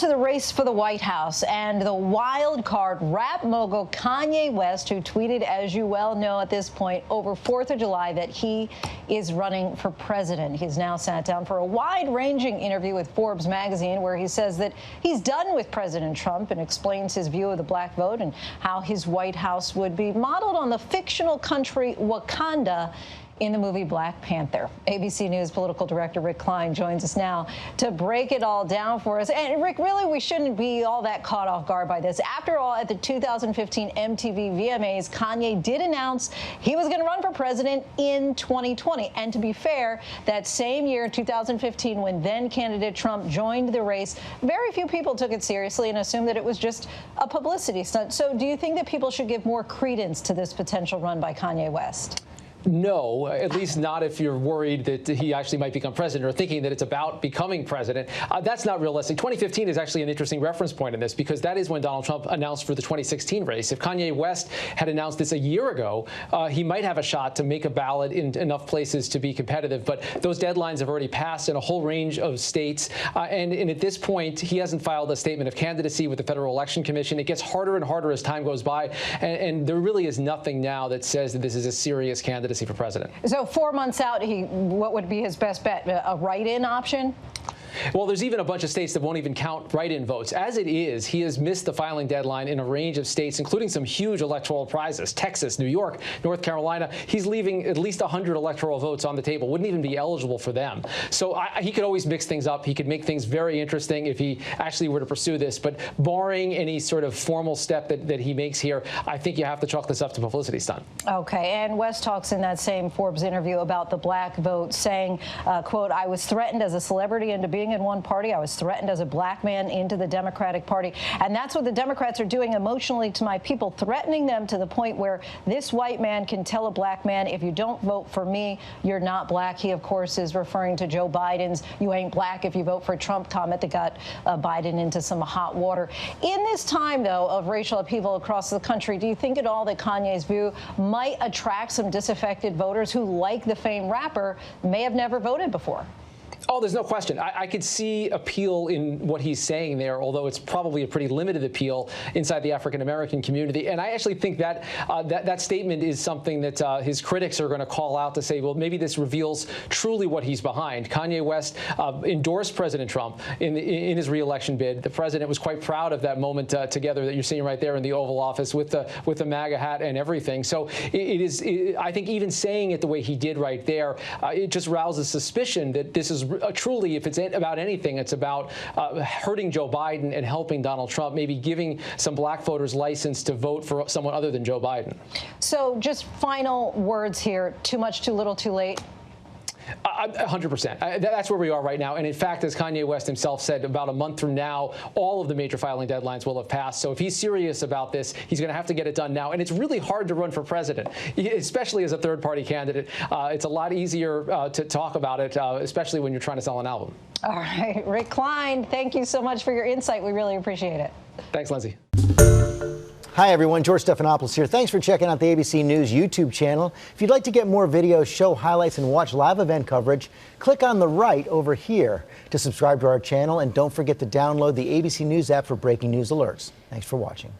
To the race for the White House and the wild card rap mogul Kanye West, who tweeted, as you well know at this point, over 4th of July that he is running for president. He's now sat down for a wide-ranging interview with Forbes magazine where he says that he's done with President Trump and explains his view of the black vote and how his White House would be modeled on the fictional country Wakanda in the movie Black Panther. ABC News political director Rick Klein joins us now to break it all down for us. And Rick, really, we shouldn't be all that caught off guard by this. After all, at the 2015 MTV VMAs, Kanye did announce he was going to run for president in 2020. And to be fair, that same year, 2015, when then candidate Trump joined the race, very few people took it seriously and assumed that it was just a publicity stunt. So do you think that people should give more credence to this potential run by Kanye West? No, at least not if you're worried that he actually might become president or thinking that it's about becoming president. That's not realistic. 2015 is actually an interesting reference point in this because that is when Donald Trump announced for the 2016 race. If Kanye West had announced this a year ago, he might have a shot to make a ballot in enough places to be competitive. But those deadlines have already passed in a whole range of states. And at this point, he hasn't filed a statement of candidacy with the Federal Election Commission. It gets harder and harder as time goes by. And there really is nothing now that says that this is a serious candidacy for president. So 4 months out, what would be his best bet? A write-in option? Well, there's even a bunch of states that won't even count write-in votes. As it is, he has missed the filing deadline in a range of states, including some huge electoral prizes, Texas, New York, North Carolina. He's leaving at least 100 electoral votes on the table, wouldn't even be eligible for them. So he could always mix things up. He could make things very interesting if he actually were to pursue this. But barring any sort of formal step that he makes here, I think you have to chalk this up to publicity stunt. Okay, and West talks in that same Forbes interview about the black vote, saying, quote, "I was threatened as a celebrity into being in one party. I was threatened as a black man into the Democratic Party. And that's what the Democrats are doing emotionally to my people, threatening them to the point where this white man can tell a black man, if you don't vote for me, you're not black." He, of course, is referring to Joe Biden's "you ain't black if you vote for Trump" comment that got Biden into some hot water. In this time, though, of racial upheaval across the country, do you think at all that Kanye's view might attract some disaffected voters who, like the famed rapper, may have never voted before? Oh, there's no question. I could see appeal in what he's saying there, although it's probably a pretty limited appeal inside the African-American community. And I actually think that that statement is something that his critics are going to call out to say, well, maybe this reveals truly what he's behind. Kanye West endorsed President Trump in his re-election bid. The president was quite proud of that moment together that you're seeing right there in the Oval Office with the MAGA hat and everything. So I think even saying it the way he did right there, it just rouses suspicion that this is truly, if it's about anything, it's about hurting Joe Biden and helping Donald Trump, maybe giving some black voters license to vote for someone other than Joe Biden. So just final words here. Too much, too little, too late? 100%. That's where we are right now. And in fact, as Kanye West himself said, about a month from now, all of the major filing deadlines will have passed. So if he's serious about this, he's going to have to get it done now. And it's really hard to run for president, especially as a third-party candidate. It's a lot easier to talk about it, especially when you're trying to sell an album. All right. Rick Klein, thank you so much for your insight. We really appreciate it. Thanks, Lindsay. Hi, everyone. George Stephanopoulos here. Thanks for checking out the ABC News YouTube channel. If you'd like to get more videos, show highlights, and watch live event coverage, click on the right over here to subscribe to our channel. And don't forget to download the ABC News app for breaking news alerts. Thanks for watching.